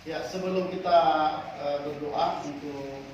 Ya, sebelum kita berdoa untuk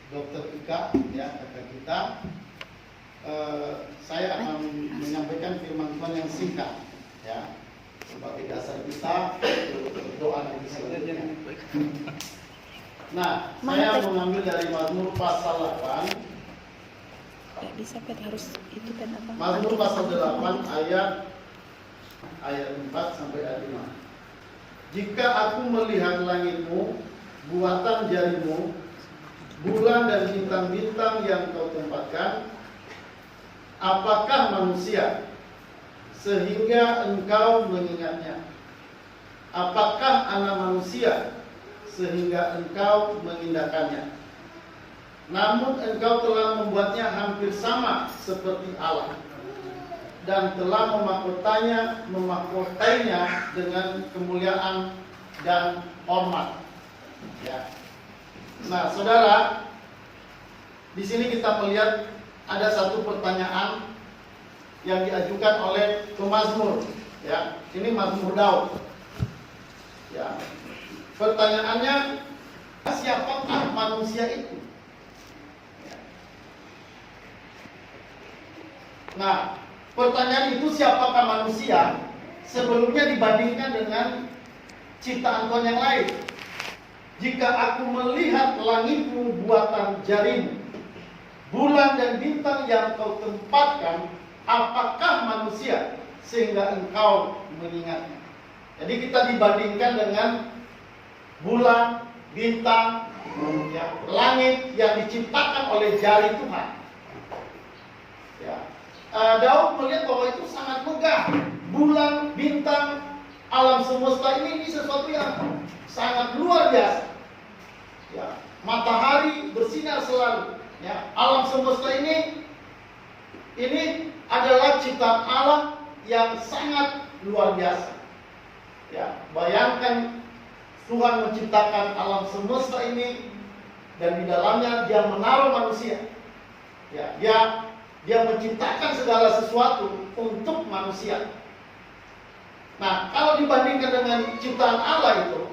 Dokter Ika, ya kakak kita, saya akan menyampaikan firman Tuhan yang singkat, ya, sebagai dasar kita untuk doa nanti selanjutnya. Nah, saya mengambil dari Mazmur pasal 8. Bisa harus itu kan apa? Mazmur pasal 8 ayat 4 sampai ayat 5. Jika aku melihat langitmu, buatan jarimu, bulan dan bintang-bintang yang kau tempatkan, apakah manusia sehingga engkau mengingatnya? Apakah anak manusia sehingga engkau mengindahkannya? Namun engkau telah membuatnya hampir sama seperti Allah, dan telah memahkotainya dengan kemuliaan dan hormat. Ya. Nah, saudara, di sini kita melihat ada satu pertanyaan yang diajukan oleh pemazmur. Ya, ini Mazmur Daud. Ya, pertanyaannya, siapakah manusia itu? Ya. Nah, pertanyaan itu siapakah manusia sebelumnya dibandingkan dengan ciptaan Tuhan yang lain. Jika aku melihat langitmu buatan jarimu, bulan dan bintang yang kau tempatkan, apakah manusia sehingga engkau mengingatnya? Jadi kita dibandingkan dengan bulan, bintang, ya, langit yang diciptakan oleh jari Tuhan. Ya. Daud melihat bahwa itu sangat megah. Bulan, bintang, alam semesta ini sesuatu yang sangat luar biasa. Ya, matahari bersinar selalu. Ya, alam semesta ini adalah ciptaan Allah yang sangat luar biasa. Ya, bayangkan Tuhan menciptakan alam semesta ini dan di dalamnya Dia menaruh manusia. Ya, Dia menciptakan segala sesuatu untuk manusia. Nah, kalau dibandingkan dengan ciptaan Allah itu,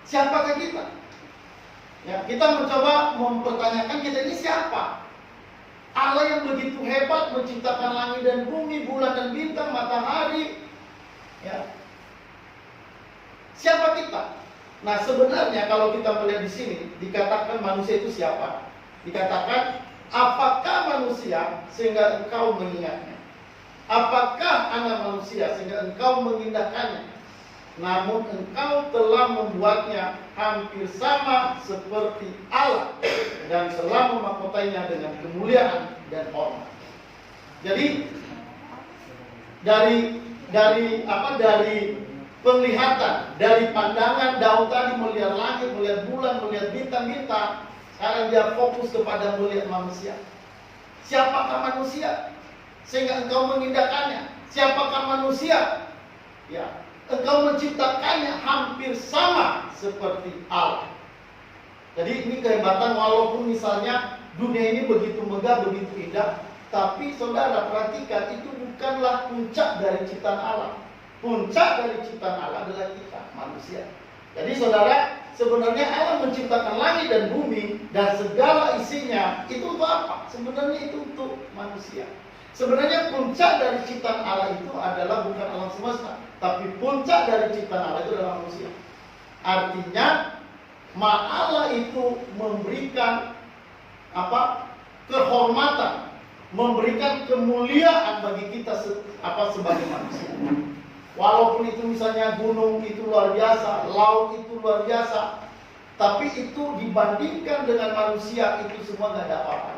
siapakah kita? Ya, kita mencoba mempertanyakan kita ini siapa? Allah yang begitu hebat menciptakan langit dan bumi, bulan dan bintang, matahari. Ya. Siapa kita? Nah, sebenarnya kalau kita melihat di sini dikatakan manusia itu siapa? Dikatakan, apakah manusia sehingga engkau mengingatnya? Apakah anak manusia sehingga engkau mengindahkannya? Namun engkau telah membuatnya hampir sama seperti Allah, dan telah memahkotainya dengan kemuliaan dan hormat. Jadi dari penglihatan, dari pandangan Daud tadi melihat langit, melihat bulan, melihat bintang-bintang, sekarang dia fokus kepada melihat manusia. Siapakah manusia sehingga engkau mengindahkannya? Siapakah manusia? Ya, engkau menciptakannya hampir sama seperti Allah. Jadi ini kehebatan, walaupun misalnya dunia ini begitu megah, begitu indah, tapi saudara perhatikan, itu bukanlah puncak dari ciptaan Allah. Puncak dari ciptaan Allah adalah kita, manusia. Jadi saudara, sebenarnya Allah menciptakan langit dan bumi dan segala isinya itu untuk apa? Sebenarnya itu untuk manusia. Sebenarnya puncak dari ciptaan Allah itu adalah bukan alam semesta, tapi puncak dari ciptaan Allah itu adalah manusia. Artinya, Allah itu memberikan kehormatan, memberikan kemuliaan bagi kita sebagai manusia. Walaupun itu misalnya gunung itu luar biasa, laut itu luar biasa, tapi itu dibandingkan dengan manusia itu semua nggak ada apa-apa.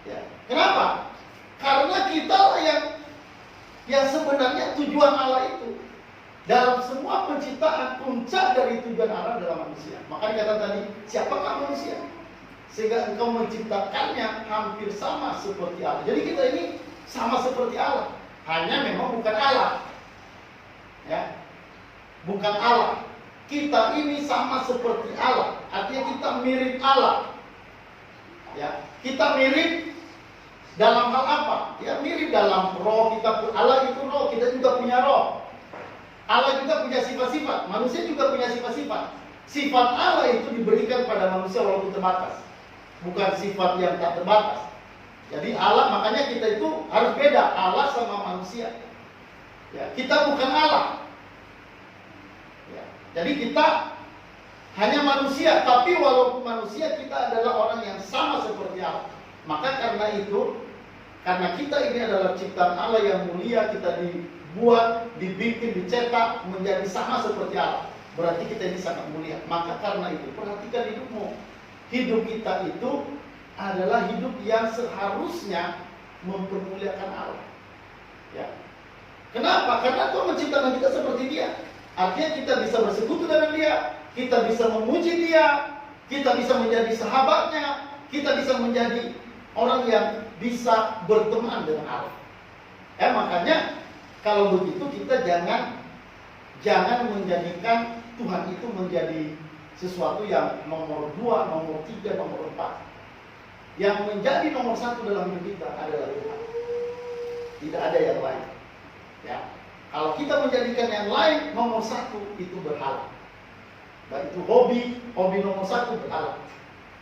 Ya. Kenapa? Karena kita lah yang sebenarnya tujuan Allah itu. Dalam semua penciptaan, puncak dari tujuan Allah adalah manusia. Makanya kata tadi, siapakah manusia? Sehingga engkau menciptakannya hampir sama seperti Allah. Jadi kita ini sama seperti Allah. Hanya memang bukan Allah. Ya. Bukan Allah. Kita ini sama seperti Allah. Artinya kita mirip Allah. Ya. Kita mirip dalam hal apa? Ya mirip dalam roh. Allah itu roh, kita juga punya roh. Allah juga punya sifat-sifat, manusia juga punya sifat-sifat. Sifat Allah itu diberikan pada manusia walaupun terbatas, bukan sifat yang tak terbatas. Jadi Allah, makanya kita itu harus beda, Allah sama manusia. Ya, kita bukan Allah. Ya, jadi kita hanya manusia, tapi walaupun manusia kita adalah orang yang sama seperti Allah. Maka karena itu, karena kita ini adalah ciptaan Allah yang mulia, kita dibuat, dibikin, dicetak menjadi sama seperti Allah. Berarti kita ini sangat mulia. Maka karena itu, perhatikan hidupmu. Hidup kita itu adalah hidup yang seharusnya mempermuliakan Allah. Ya. Kenapa? Karena Tuhan menciptakan kita seperti Dia. Artinya kita bisa bersekutu dengan Dia, kita bisa memuji Dia, kita bisa menjadi sahabatnya, kita bisa menjadi orang yang bisa berteman dengan Allah. Makanya kalau begitu kita jangan menjadikan Tuhan itu menjadi sesuatu yang nomor 2, nomor 3, nomor 4. Yang menjadi nomor 1 dalam hidup kita adalah Tuhan. Tidak ada yang lain. Ya. Kalau kita menjadikan yang lain nomor 1, itu berhala. Baik itu hobi nomor 1 berhala.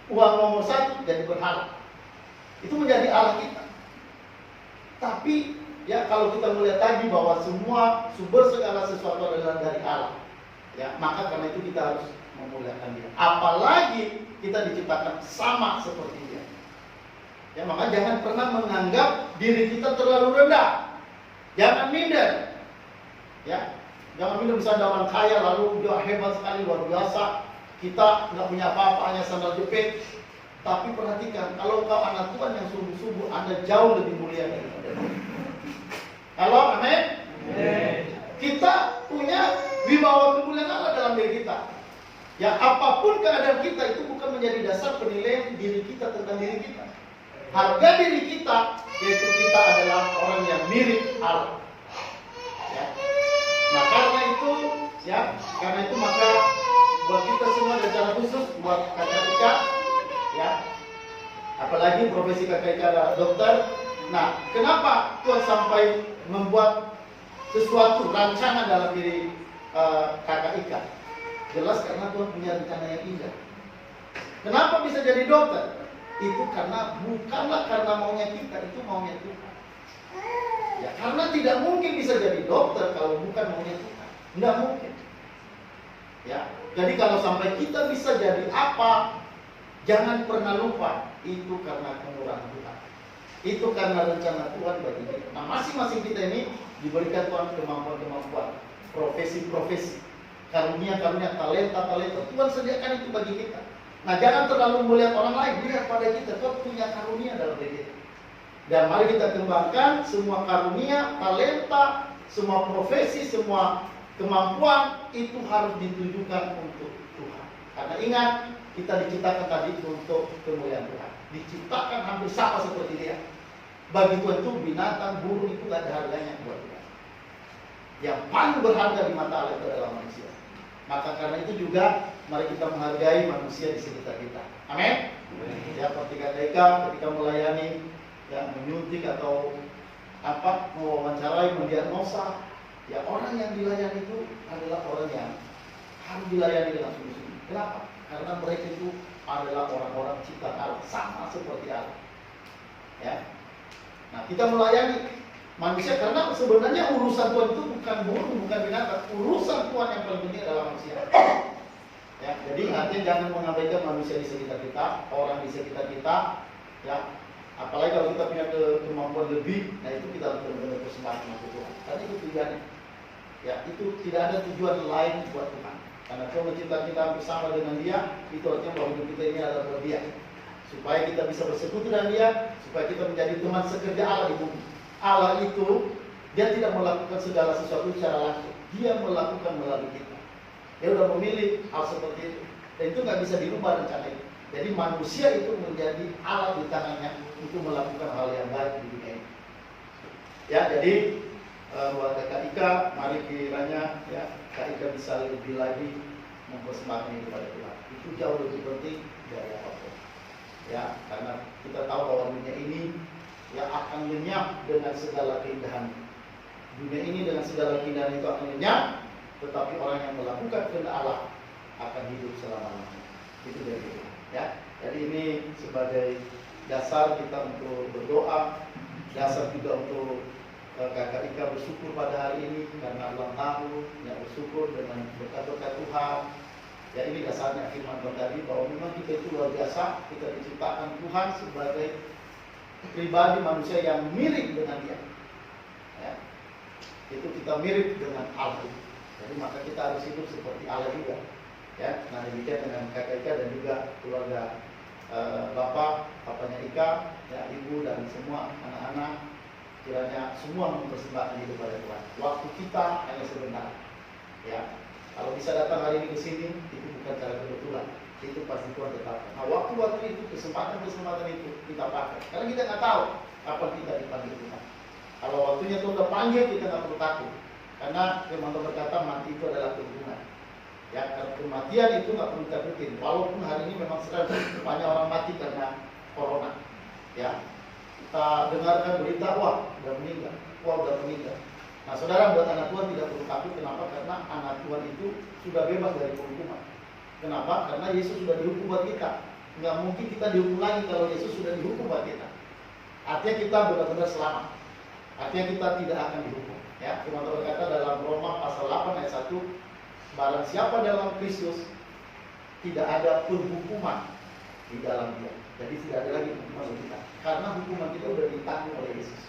Uang nomor 1 jadi berhala. Itu menjadi Allah kita. Tapi ya kalau kita melihat tadi bahwa semua sumber segala sesuatu adalah dari Allah, ya maka karena itu kita harus memuliakan Dia. Apalagi kita diciptakan sama seperti Dia. Ya maka jangan pernah menganggap diri kita terlalu rendah. Jangan minder. Ya, jangan minder misalnya orang kaya lalu dia hebat sekali, luar biasa. Kita nggak punya apa-apa, hanya sandal jepit. Tapi perhatikan, kalau kau anak Tuhan yang sungguh-sungguh, Anda jauh lebih mulia daripada dia. Halo, amin? Kita punya wibawa kemuliaan Allah dalam diri kita. Ya, apapun keadaan kita itu bukan menjadi dasar penilaian diri kita tentang diri kita. Harga diri kita, yaitu kita adalah orang yang mirip Allah. Ya. Nah, karena itu maka buat kita semua dan secara khusus buat kakak Ika, ya, apalagi profesi kakak Ika adalah dokter. Nah, kenapa Tuhan sampai membuat sesuatu rancangan dalam diri kakak Ika? Jelas karena Tuhan punya rencana yang indah. Kenapa bisa jadi dokter? Itu karena bukanlah karena maunya kita, itu maunya Tuhan. Ya, karena tidak mungkin bisa jadi dokter kalau bukan maunya Tuhan. Tidak mungkin. Ya, jadi kalau sampai kita bisa jadi apa, jangan pernah lupa itu karena kemurahan Tuhan. Itu karena rencana Tuhan bagi kita. Nah, masing-masing kita ini diberikan Tuhan kemampuan-kemampuan, profesi-profesi, karunia-karunia, talenta-talenta. Tuhan sediakan itu bagi kita. Nah, jangan terlalu melihat orang lain, lihat pada kita. Tuhan punya karunia dalam diri kita. Dan mari kita kembangkan semua karunia, talenta, semua profesi, semua kemampuan itu harus ditujukan untuk Tuhan. Karena ingat, kita diciptakan tadi untuk kemuliaan Tuhan. Diciptakan hampir sama seperti Dia. Bagi Tuhan itu binatang, burung itu gak ada harganya buat Tuhan. Yang paling berharga di mata Allah itu adalah manusia. Maka karena itu juga mari kita menghargai manusia di sekitar kita. Amin. Ya, ketika melayani, yang menyuntik atau mewawancarai, mendiagnosa, ya orang yang dilayani itu adalah orang yang harus dilayani dengan sungguh-sungguh. Kenapa? Karena mereka itu adalah orang-orang ciptaan Allah, sama seperti Allah. Ya. Nah, kita melayani manusia karena sebenarnya urusan Tuhan itu bukan burung, bukan binatang. Urusan Tuhan yang paling penting adalah manusia. Ya, jadi artinya jangan mengabaikan manusia di sekitar kita, orang di sekitar kita, ya. Apalagi kalau kita punya kemampuan lebih, nah itu kita harus benar-benar persembahkan untuk Tuhan. Karena itu tujuannya. Ya, itu tidak ada tujuan lain buat Tuhan. Karena Tuhan menciptakan kita bersama dengan Dia, itu artinya bahwa hidup kita ini adalah buat Dia. Supaya kita bisa bersekutu dengan Dia, supaya kita menjadi teman sekerja Allah di bumi. Allah itu, Dia tidak melakukan segala sesuatu secara langsung. Dia melakukan melalui kita. Dia sudah memilih hal seperti itu. Dan itu nggak bisa dirubah rencana itu. Jadi manusia itu menjadi alat di tangannya untuk melakukan hal yang baik di dunia ini. Ya, jadi buat Kak Ika, mari kiranya ya Kak Ika bisa lebih lagi mempersembahkan ini kepada Tuhan. Itu jauh lebih penting dari apapun. Ya, karena kita tahu bahwa dunia ini ya akan lenyap dengan segala keindahan. Dunia ini dengan segala keindahan itu akan lenyap, tetapi orang yang melakukan kehendak Allah akan hidup selama-lamanya. Itu dari itu, ya. Jadi ini sebagai dasar kita untuk berdoa, dasar juga untuk Kakak Ika bersyukur pada hari ini karena ulang tahun, ya, bersyukur dengan berkat-berkat Tuhan. Ya, ini dasarnya firman Tuhan tadi bahwa memang kita itu luar biasa, kita diciptakan Tuhan sebagai pribadi manusia yang mirip dengan Dia. Ya. Itu kita mirip dengan Allah. Jadi maka kita harus hidup seperti Allah juga. Ya, nah demikian dengan Kakak Ika dan juga keluarga papanya Ika, ya, ibu dan semua anak-anak, kiranya semua mempersembahkan hidup pada Tuhan. Waktu kita hanya sebentar. Ya, kalau bisa datang hari ini ke sini itu bukan cara kebetulan, itu pasti Tuhan tetapkan. Nah, waktu-waktu itu, kesempatan-kesempatan itu kita pakai, karena kita nggak tahu kapan kita dipanggil Tuhan. Kalau waktunya Tuhan udah panggil, kita nggak perlu takut, karena firman Tuhan berkata mati itu adalah keuntungan. Ya, karena kematian itu nggak perlu ditakutin. Walaupun hari ini memang sedang banyak orang mati karena corona. Ya, kita dengarkan berita, wah udah meninggal, Nah, saudara, buat anak Tuhan tidak perlu takut. Kenapa? Karena anak Tuhan itu sudah bebas dari penghukuman. Kenapa? Karena Yesus sudah dihukum buat kita. Nggak mungkin kita dihukum lagi kalau Yesus sudah dihukum buat kita. Artinya kita benar-benar selamat. Artinya kita tidak akan dihukum. Ya, firman Tuhan berkata dalam Roma pasal 8 ayat 1, barang siapa dalam Kristus, tidak ada penghukuman di dalam Dia. Jadi tidak ada lagi hukuman bagi kita. Karena hukuman kita sudah ditanggung oleh Yesus.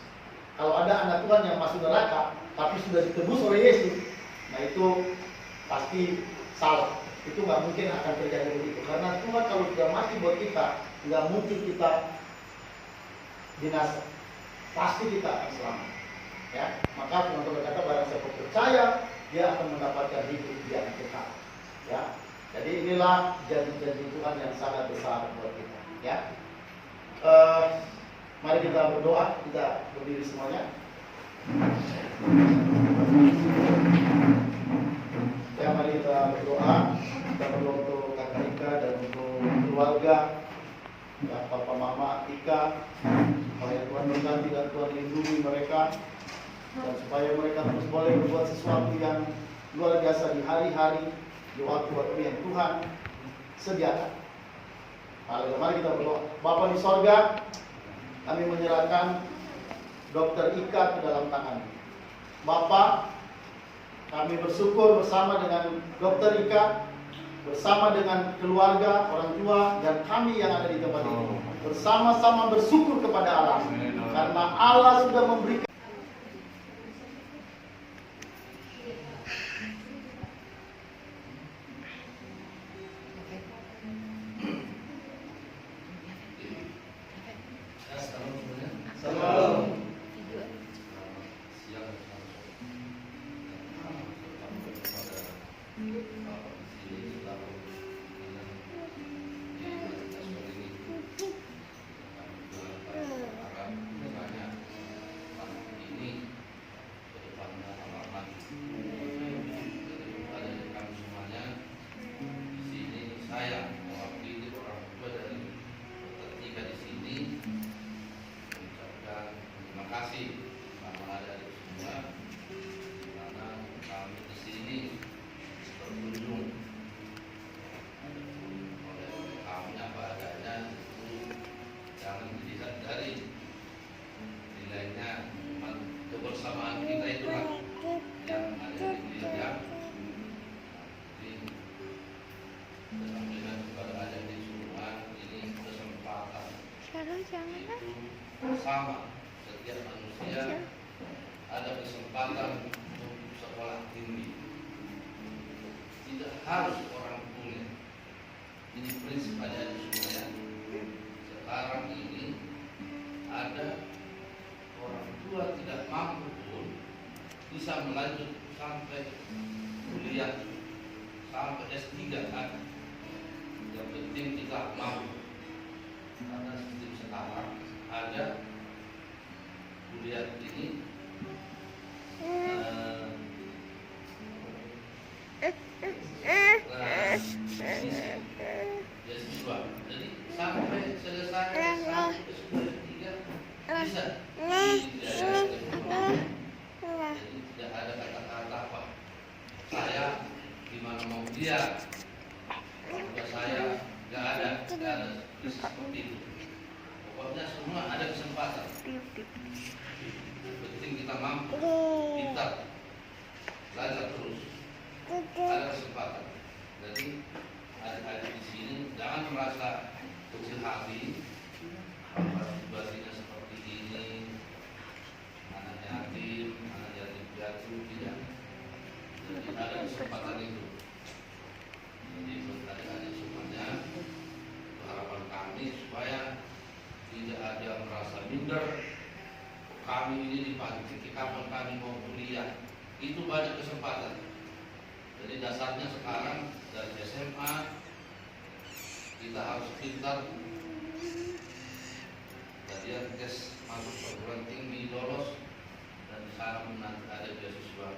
Kalau ada anak Tuhan yang masuk neraka, tapi sudah ditebus oleh Yesus, nah itu pasti salah. Itu nggak mungkin akan terjadi begitu. Karena Tuhan kalau sudah mati buat kita, nggak mungkin kita binasa. Pasti kita akan selamat. Ya, maka Tuhan berkata barang siapa percaya, dia akan mendapatkan hidup yang kekal. Ya, jadi inilah janji-janji Tuhan yang sangat besar buat kita. Ya, mari kita berdoa, kita berdiri semuanya. Ya, mari kita berdoa. Kita berdoa untuk Kakak Ika dan untuk keluarga, ya, Papa Mama Ika. Supaya Tuhan berkati dan Tuhan lindungi mereka, dan supaya mereka terus boleh berbuat sesuatu yang luar biasa di hari-hari, di waktu-waktu yang Tuhan sediakan. Mari kita berdoa. Bapa di sorga, kami menyerahkan Dokter Ika ke dalam tangan. Bapa, kami bersyukur bersama dengan Dokter Ika, bersama dengan keluarga, orang tua, dan kami yang ada di tempat ini. Bersama-sama bersyukur kepada Allah. Karena Allah sudah memberikan sama setiap manusia ada kesempatan untuk sekolah tinggi. Tidak harus orang punya. Ini prinsip ada di semuanya. Sekarang ini ada orang tua tidak mampu pun bisa melanjut sampai kuliah, sampai S3 kan. Yang penting kita mampu. Karena sistem sekarang ada kuliah ini beasiswa. Jadi sampai selesai sampai S3 bisa. Jadi tidak ada kata-kata apa. Saya kesempatan itu. Jadi buat adik-adik semuanya, harapan kami supaya tidak ada yang merasa minder. Kami ini dipantik kapan kami mau kuliah, itu banyak kesempatan. Jadi dasarnya sekarang dari SMA kita harus pintar. Kemudian tes masuk perguruan tinggi lolos, dan di sana nanti ada beasiswa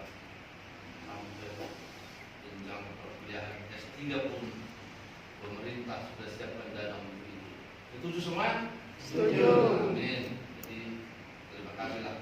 sampai jenjang perkuliahan S3 pun pemerintah sudah siapkan dana untuk itu. Setuju semua? Setuju. Amin. Jadi terima kasih lah.